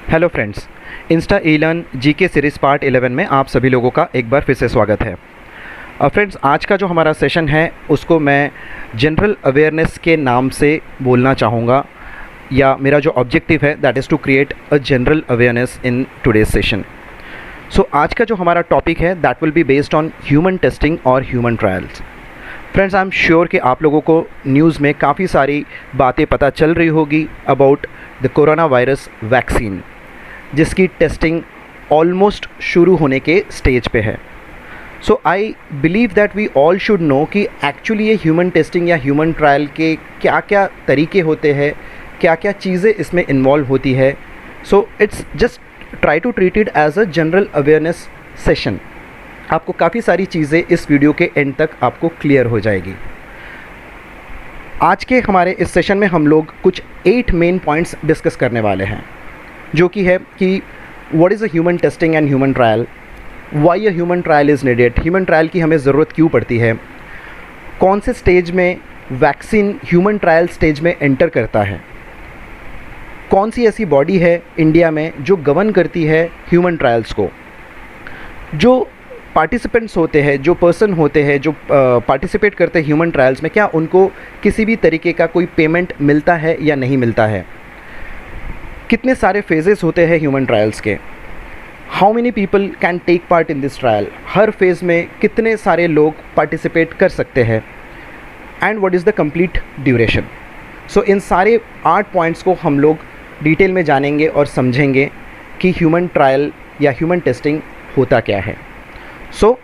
Hello friends, insta e learn GK series part 11 में आप सभी लोगों का एक बार फिर से स्वागत है। फ्रेंड्स, आज का जो हमारा सेशन है उसको मैं जनरल अवेयरनेस के नाम से बोलना चाहूँगा, या मेरा जो ऑब्जेक्टिव है that is to create a general awareness in today's session. So आज का जो हमारा टॉपिक है that will be based on human testing और human trials. Friends, I am sure कि आप लोगों को न्यूज़ में काफ़ी सारी बातें पता चल रही होगी about the corona virus vaccine, जिसकी टेस्टिंग ऑलमोस्ट शुरू होने के स्टेज पे है। So I believe that we all should know कि एक्चुअली ये ह्यूमन टेस्टिंग या ह्यूमन ट्रायल के क्या क्या तरीके होते हैं, क्या क्या चीज़ें इसमें इन्वॉल्व होती है। So it's just try to treat it as a general awareness session. आपको काफ़ी सारी चीज़ें इस वीडियो के एंड तक आपको क्लियर हो जाएगी। आज के हमारे इस सेशन में हम लोग कुछ 8 मेन पॉइंट्स डिस्कस करने वाले हैं, जो कि है कि what is a human testing and human trial, why a human trial is needed, human trial की हमें ज़रूरत क्यों पड़ती है, कौन से स्टेज में वैक्सीन ह्यूमन ट्रायल स्टेज में एंटर करता है, कौन सी ऐसी बॉडी है इंडिया में जो गवर्न करती है ह्यूमन ट्रायल्स को, जो पार्टिसिपेंट्स होते हैं, जो पर्सन होते हैं जो पार्टिसिपेट करते हैं ह्यूमन ट्रायल्स में, क्या उनको किसी भी तरीके का कोई पेमेंट मिलता है या नहीं मिलता है, कितने सारे फेजेस होते हैं ह्यूमन ट्रायल्स के, how many people can take part in this trial, हर फेज़ में कितने सारे लोग पार्टिसिपेट कर सकते हैं, and what is the complete duration. So इन सारे 8 पॉइंट्स को हम लोग डिटेल में जानेंगे और समझेंगे कि ह्यूमन ट्रायल या ह्यूमन टेस्टिंग होता क्या है। So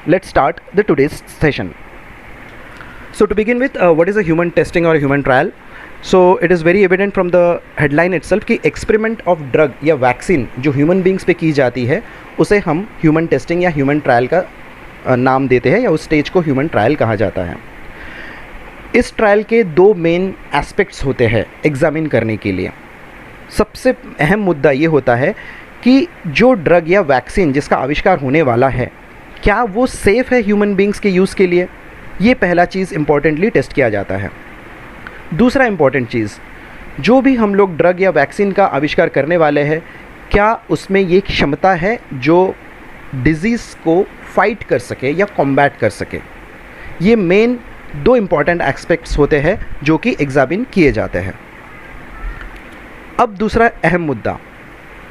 let's start the today's session. So to begin with, what is a human testing or a human trial? So it is very evident from the headline itself कि experiment of drug या vaccine जो human beings पे की जाती है उसे हम human testing या human trial का नाम देते हैं, या उस स्टेज को human trial कहा जाता है। इस ट्रायल के 2 मेन एस्पेक्ट्स होते हैं एग्जामिन करने के लिए। सबसे अहम मुद्दा ये होता है कि जो ड्रग या वैक्सीन जिसका आविष्कार होने वाला है, क्या वो सेफ़ है ह्यूमन बींग्स के यूज़ के लिए, ये पहला चीज़ इम्पॉर्टेंटली टेस्ट किया जाता है। दूसरा इम्पॉर्टेंट चीज़, जो भी हम लोग ड्रग या वैक्सीन का आविष्कार करने वाले हैं, क्या उसमें ये क्षमता है जो डिज़ीज़ को फाइट कर सके या कॉम्बैट कर सके। ये मेन 2 इम्पॉर्टेंट एस्पेक्ट्स होते हैं जो कि एग्जामिन किए जाते हैं। अब दूसरा अहम मुद्दा,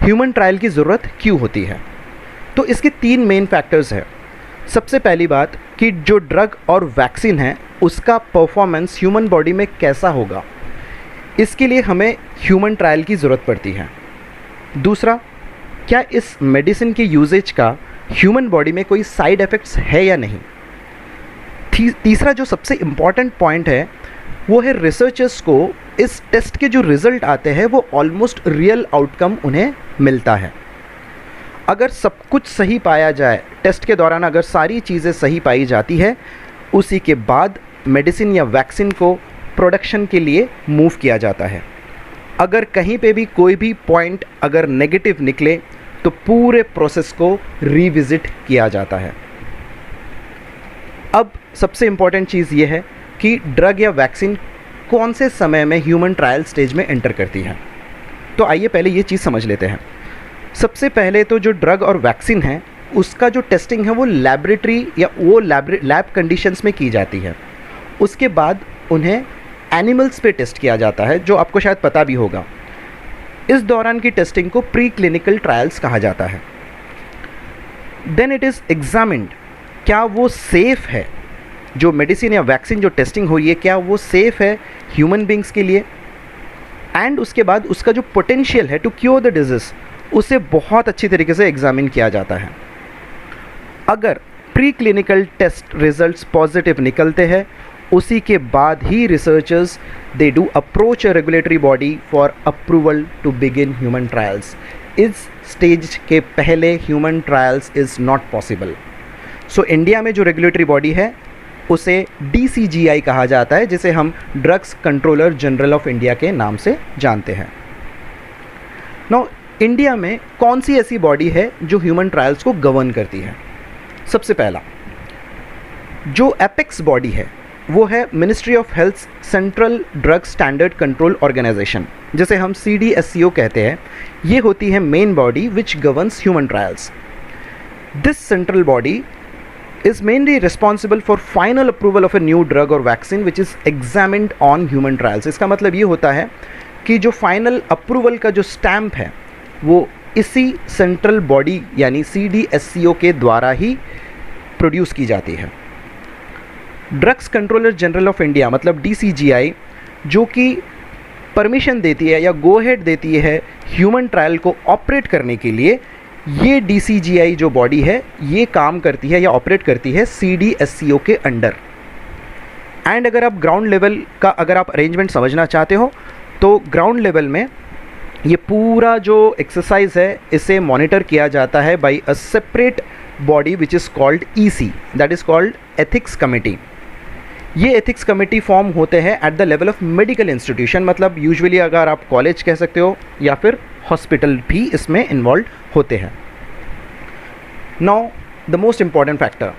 ह्यूमन ट्रायल की ज़रूरत क्यों होती है। तो इसके 3 मेन फैक्टर्स हैं। सबसे पहली बात कि जो ड्रग और वैक्सीन है उसका परफॉर्मेंस ह्यूमन बॉडी में कैसा होगा, इसके लिए हमें ह्यूमन ट्रायल की ज़रूरत पड़ती है। दूसरा, क्या इस मेडिसिन के यूजेज का ह्यूमन बॉडी में कोई साइड इफ़ेक्ट्स है या नहीं। तीसरा जो सबसे इम्पॉर्टेंट पॉइंट है वो है रिसर्चर्स को इस टेस्ट के जो रिज़ल्ट आते हैं वो ऑलमोस्ट रियल आउटकम उन्हें मिलता है। अगर सब कुछ सही पाया जाए, टेस्ट के दौरान अगर सारी चीज़ें सही पाई जाती है, उसी के बाद मेडिसिन या वैक्सीन को प्रोडक्शन के लिए मूव किया जाता है। अगर कहीं पे भी कोई भी पॉइंट अगर नेगेटिव निकले तो पूरे प्रोसेस को रिविज़िट किया जाता है। अब सबसे इम्पॉर्टेंट चीज़ ये है कि ड्रग या वैक्सीन कौन से समय में ह्यूमन ट्रायल स्टेज में एंटर करती है। तो आइए पहले ये चीज़ समझ लेते हैं। सबसे पहले तो जो ड्रग और वैक्सीन है उसका जो टेस्टिंग है वो लैबोरेटरी या वो लैब कंडीशंस में की जाती है। उसके बाद उन्हें एनिमल्स पे टेस्ट किया जाता है, जो आपको शायद पता भी होगा। इस दौरान की टेस्टिंग को प्री क्लिनिकल ट्रायल्स कहा जाता है। देन इट इज़ एग्जामिन्ड, क्या वो सेफ़ है, जो मेडिसिन या वैक्सीन जो टेस्टिंग हुई है क्या वो सेफ़ है ह्यूमन बींग्स के लिए। एंड उसके बाद उसका जो पोटेंशियल है टू क्योर द डिजीज़ उसे बहुत अच्छी तरीके से एग्जामिन किया जाता है। अगर pre clinical test results positive निकलते हैं, उसी के बाद ही researchers they do approach a regulatory body for approval to begin human trials. इस स्टेज के पहले human trials is not possible. So India में जो रेगुलेटरी बॉडी है उसे DCGI कहा जाता है, जिसे हम drugs controller general of India के नाम से जानते हैं। नाउ इंडिया में कौन सी ऐसी बॉडी है जो ह्यूमन ट्रायल्स को गवर्न करती है। सबसे पहला जो एपेक्स बॉडी है वो है ministry of health central drug standard control organisation, जिसे हम CDSCO कहते हैं। ये होती है main body which governs human trials. This central body is mainly responsible for final approval of a new drug or vaccine which is examined on human trials। इसका मतलब ये होता है कि जो फाइनल अप्रूवल का जो स्टैम्प है वो इसी सेंट्रल बॉडी यानी CDSCO के द्वारा ही प्रोड्यूस की जाती है। Drugs controller general of India मतलब DCGI जो कि परमिशन देती है या गो हेड देती है ह्यूमन ट्रायल को ऑपरेट करने के लिए, ये DCGI जो बॉडी है ये काम करती है या ऑपरेट करती है CDSCO के अंडर। एंड अगर आप ग्राउंड लेवल का अगर आप अरेंजमेंट समझना चाहते हो तो ग्राउंड लेवल में ये पूरा जो एक्सरसाइज है इसे मॉनिटर किया जाता है by a separate body which is called EC, that is called ethics committee. ये एथिक्स कमेटी फॉर्म होते हैं at the level of medical institution, मतलब यूजुअली अगर आप कॉलेज कह सकते हो या फिर हॉस्पिटल भी इसमें इन्वॉल्व होते हैं। Now the most important factor,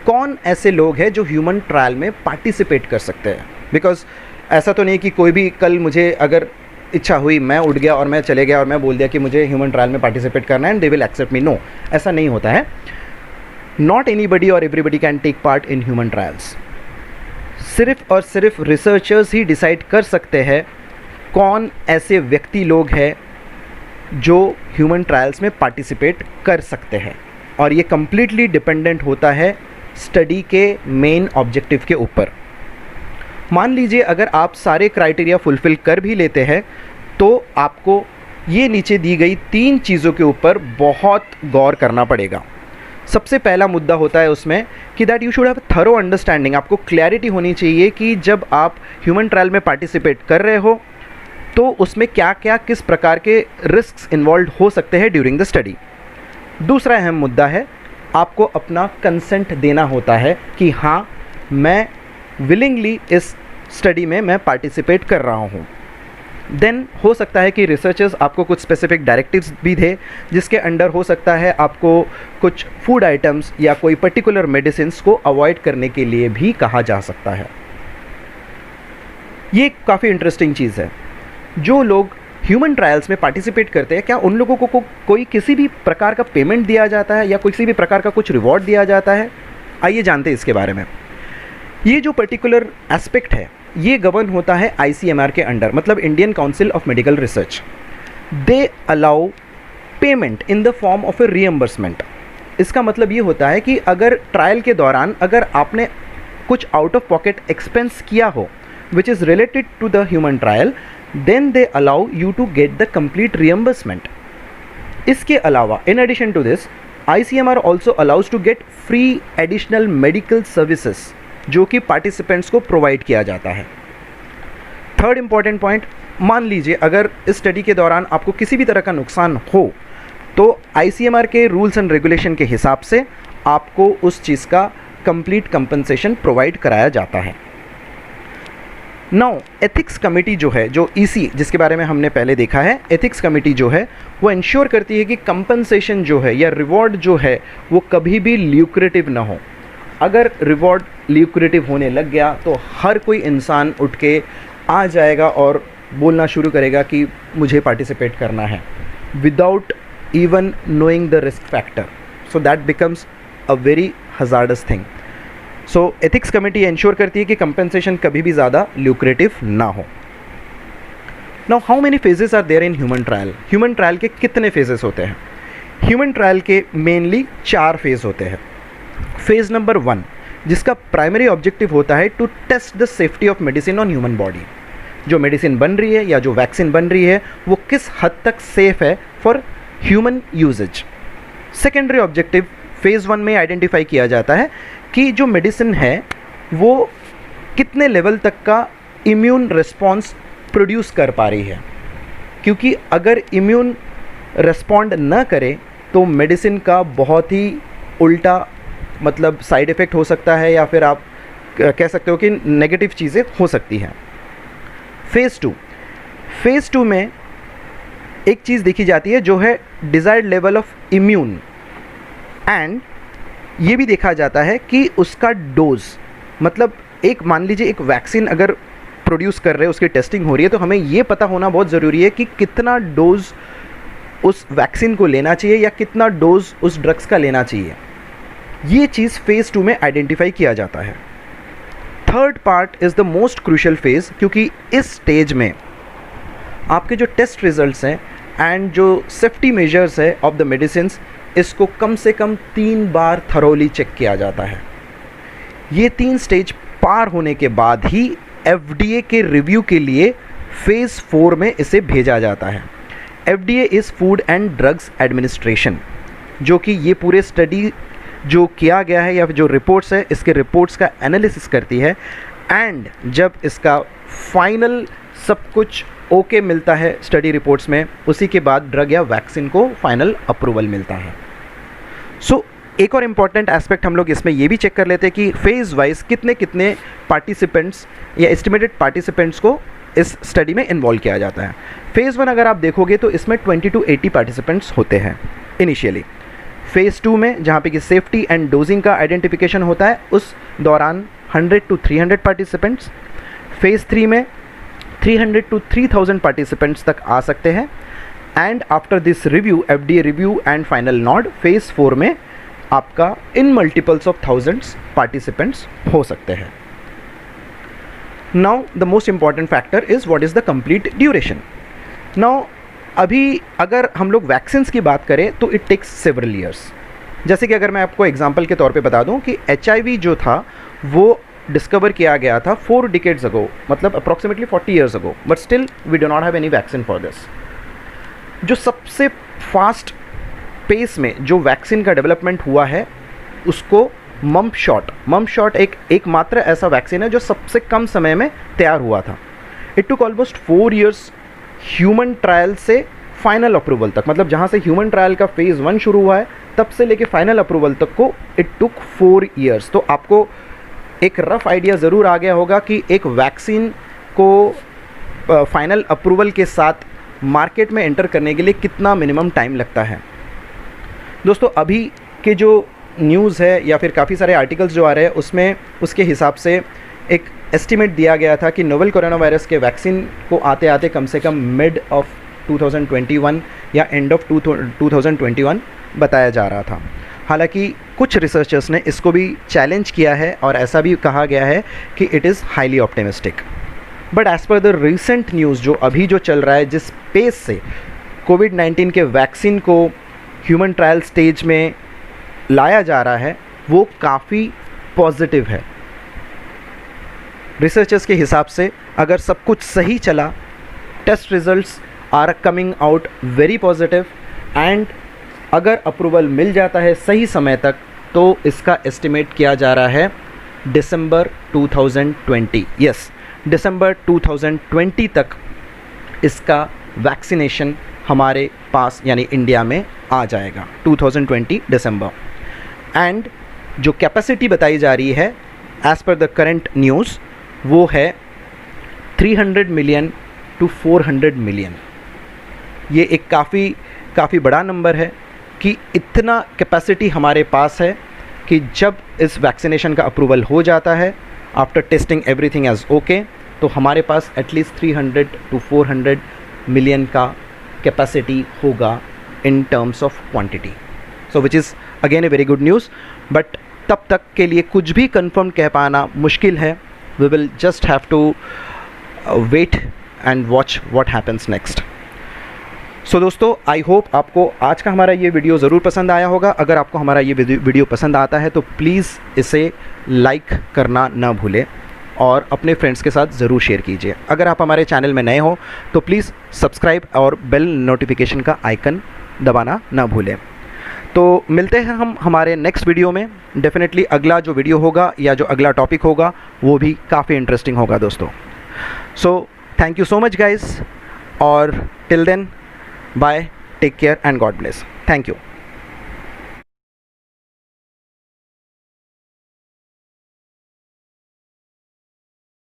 कौन ऐसे लोग हैं जो ह्यूमन ट्रायल में पार्टिसिपेट कर सकते हैं? बिकॉज ऐसा तो नहीं कि कोई भी कल मुझे अगर इच्छा हुई मैं उठ गया और मैं चले गया और मैं बोल दिया कि मुझे ह्यूमन ट्रायल में पार्टिसिपेट करना है and they will accept me. No, ऐसा नहीं होता है। नॉट एनीबडी और everybody can take part in human trials. सिर्फ और सिर्फ रिसर्चर्स ही डिसाइड कर सकते हैं कौन ऐसे व्यक्ति लोग हैं जो ह्यूमन ट्रायल्स में पार्टिसिपेट कर सकते हैं, और ये कम्प्लीटली डिपेंडेंट होता है स्टडी के मेन ऑब्जेक्टिव के ऊपर। मान लीजिए अगर आप सारे क्राइटेरिया फुलफ़िल कर भी लेते हैं तो आपको ये नीचे दी गई 3 चीज़ों के ऊपर बहुत गौर करना पड़ेगा। सबसे पहला मुद्दा होता है उसमें कि that you should have thorough understanding. आपको क्लैरिटी होनी चाहिए कि जब आप ह्यूमन ट्रायल में पार्टिसिपेट कर रहे हो तो उसमें क्या क्या किस प्रकार के रिस्क्स इन्वॉल्व हो सकते हैं ड्यूरिंग द स्टडी। दूसरा अहम मुद्दा है आपको अपना कंसेंट देना होता है कि हाँ मैं विलिंगली इस स्टडी में मैं पार्टिसिपेट कर रहा हूँ। देन हो सकता है कि रिसर्चर्स आपको कुछ स्पेसिफिक डायरेक्टिव्स भी दे जिसके अंडर हो सकता है आपको कुछ फूड आइटम्स या कोई पर्टिकुलर मेडिसिन्स को अवॉइड करने के लिए भी कहा जा सकता है। ये काफ़ी इंटरेस्टिंग चीज़ है। जो लोग ह्यूमन ट्रायल्स में पार्टिसिपेट करते हैं क्या उन लोगों को कोई किसी भी प्रकार का पेमेंट दिया जाता है या किसी भी प्रकार का कुछ रिवॉर्ड दिया जाता है? आइए जानते हैं इसके बारे में। ये जो पर्टिकुलर एस्पेक्ट है ये गवर्न होता है ICMR के अंडर, मतलब Indian council of medical research. They allow payment in the form of A reimbursement. इसका मतलब ये होता है कि अगर ट्रायल के दौरान अगर आपने कुछ आउट ऑफ पॉकेट एक्सपेंस किया हो which is related to the human trial, then they allow you to get the complete reimbursement. इसके अलावा in addition to this ICMR also allows to get free additional medical services जो कि participants को provide किया जाता है। Third important point, मान लीजिए अगर इस स्टडी के दौरान आपको किसी भी तरह का नुकसान हो तो ICMR के रूल्स एंड रेगुलेशन के हिसाब से आपको उस चीज़ का complete compensation provide कराया जाता है। नाउ एथिक्स कमेटी जो है, जो EC जिसके बारे में हमने पहले देखा है, एथिक्स कमेटी जो है वो इंश्योर करती है कि कंपनसेशन जो है या रिवॉर्ड जो है वो कभी भी ल्यूक्रेटिव ना हो। अगर रिवॉर्ड ल्यूक्रेटिव होने लग गया तो हर कोई इंसान उठ के आ जाएगा और बोलना शुरू करेगा कि मुझे पार्टिसिपेट करना है without even knowing the risk factor. So that becomes a very hazardous thing. So ethics committee ensure करती है कि कंपनसेशन कभी भी ज़्यादा ल्यूक्रेटिव ना हो। Now how many phases are there in human trial? Human trial के कितने फेजेस होते हैं? ह्यूमन ट्रायल के मेनली 4 फेज़ होते हैं। फेज़ नंबर 1 जिसका प्राइमरी ऑब्जेक्टिव होता है to test the safety of medicine on human body. जो मेडिसिन बन रही है या जो वैक्सीन बन रही है वो किस हद तक सेफ है for human usages. Secondary objective phase 1 में आइडेंटिफाई किया जाता है कि जो मेडिसिन है वो कितने लेवल तक का इम्यून रिस्पॉन्स प्रोड्यूस कर पा रही है, क्योंकि अगर इम्यून रिस्पॉन्ड न करे तो मेडिसिन का बहुत ही उल्टा मतलब साइड इफ़ेक्ट हो सकता है या फिर आप कह सकते हो कि नेगेटिव चीज़ें हो सकती हैं। फेज़ 2 में एक चीज़ देखी जाती है जो है desired level of immune, and ये भी देखा जाता है कि उसका डोज मतलब एक मान लीजिए एक वैक्सीन अगर प्रोड्यूस कर रहे हैं, उसकी टेस्टिंग हो रही है, तो हमें ये पता होना बहुत ज़रूरी है कि कितना डोज उस वैक्सीन को लेना चाहिए या कितना डोज उस ड्रग्स का लेना चाहिए। ये चीज़ फेज़ 2 में आइडेंटिफाई किया जाता है। Third part is the most crucial phase, क्योंकि इस स्टेज में आपके जो टेस्ट रिजल्ट्स हैं एंड जो सेफ्टी मेजर्स है ऑफ द मेडिसिन, इसको कम से कम 3 बार थरोली चेक किया जाता है। ये 3 स्टेज पार होने के बाद ही FDA के रिव्यू के लिए फेज़ 4 में इसे भेजा जाता है। FDA is food and drugs administration, जो कि ये पूरे स्टडी जो किया गया है या जो रिपोर्ट्स है, इसके रिपोर्ट्स का एनालिसिस करती है, एंड जब इसका फाइनल सब कुछ ओके मिलता है स्टडी रिपोर्ट्स में, उसी के बाद ड्रग या वैक्सीन को फाइनल अप्रूवल मिलता है। सो एक और इम्पॉर्टेंट एस्पेक्ट हम लोग इसमें ये भी चेक कर लेते हैं कि फेज़ वाइज कितने कितने पार्टिसिपेंट्स या एस्टिमेटेड पार्टिसिपेंट्स को इस स्टडी में इन्वॉल्व किया जाता है। फेज़ 1 अगर आप देखोगे तो इसमें 20 to 80 पार्टिसिपेंट्स होते हैं इनिशियली। फेज़ 2 में जहाँ पे कि सेफ्टी एंड डोजिंग का आइडेंटिफिकेशन होता है, उस दौरान 100 to 300 पार्टिसिपेंट्स। फेज़ 3 में 300 to 3000 पार्टिसिपेंट्स तक आ सकते हैं। And after this review, FDA review and final nod, phase 4 में आपका in multiples of thousands participants हो सकते हैं। Now the most important factor is what is the complete duration. Now अभी अगर हम लोग वैक्सीन्स की बात करें तो इट टेक्स सेवरल ईयर्स। जैसे कि अगर मैं आपको एग्जांपल के तौर पे बता दूं कि HIV जो था वो डिस्कवर किया गया था 4 decades अगो, मतलब approximately 40 years ago, but still we do not have any vaccine for this. जो सबसे फास्ट पेस में जो वैक्सीन का डेवलपमेंट हुआ है उसको मम्प शॉट एकमात्र ऐसा वैक्सीन है जो सबसे कम समय में तैयार हुआ था। It took almost 4 years human trial से फाइनल अप्रूवल तक, मतलब जहाँ से ह्यूमन ट्रायल का फेज़ 1 शुरू हुआ है तब से लेके फाइनल अप्रूवल तक को इट टुक 4 years। तो आपको एक रफ आइडिया ज़रूर आ गया होगा कि एक वैक्सीन को फाइनल अप्रूवल के साथ मार्केट में एंटर करने के लिए कितना मिनिमम टाइम लगता है। दोस्तों अभी के जो न्यूज़ है या फिर काफ़ी सारे आर्टिकल्स जो आ रहे हैं उसमें उसके हिसाब से एक एस्टिमेट दिया गया था कि नोवेल कोरोना वायरस के वैक्सीन को आते आते कम से कम मिड ऑफ 2021 या एंड ऑफ 2021 बताया जा रहा था। हालांकि कुछ रिसर्चर्स ने इसको भी चैलेंज किया है और ऐसा भी कहा गया है कि it is highly optimistic. But as per the recent news जो अभी जो चल रहा है, जिस पेस से कोविड-19 के वैक्सीन को ह्यूमन ट्रायल स्टेज में लाया जा रहा है, वो काफ़ी पॉजिटिव है। रिसर्चर्स के हिसाब से अगर सब कुछ सही चला, test results are coming out very positive, and अगर अप्रूवल मिल जाता है सही समय तक तो इसका एस्टिमेट किया जा रहा है दिसंबर 2020, यस दिसंबर 2020 तक इसका वैक्सीनेशन हमारे पास यानी इंडिया में आ जाएगा 2020 दिसंबर। एंड जो कैपेसिटी बताई जा रही है as per the current news वो है 300 मिलियन to 400 मिलियन। ये एक काफ़ी बड़ा नंबर है कि इतना कैपेसिटी हमारे पास है कि जब इस वैक्सीनेशन का अप्रूवल हो जाता है, after testing everything as okay, तो हमारे पास एटलीस्ट 300 to 400 मिलियन का कैपेसिटी होगा in terms of quantity. So which is again a very good news. But तब तक के लिए कुछ भी कंफर्म कह पाना मुश्किल है। We will just have to wait and watch what happens next. So दोस्तों, आई होप आपको आज का हमारा ये वीडियो ज़रूर पसंद आया होगा। अगर आपको हमारा ये वीडियो पसंद आता है तो प्लीज़ इसे लाइक करना ना भूलें और अपने फ्रेंड्स के साथ ज़रूर शेयर कीजिए। अगर आप हमारे चैनल में नए हो तो प्लीज़ सब्सक्राइब और बेल नोटिफिकेशन का आइकन दबाना ना भूलें। तो मिलते हैं हम हमारे नेक्स्ट वीडियो में। डेफिनेटली अगला जो वीडियो होगा या जो अगला टॉपिक होगा वो भी काफ़ी इंटरेस्टिंग होगा दोस्तों। So thank you so much guys, और till then bye, take care and God bless. Thank you.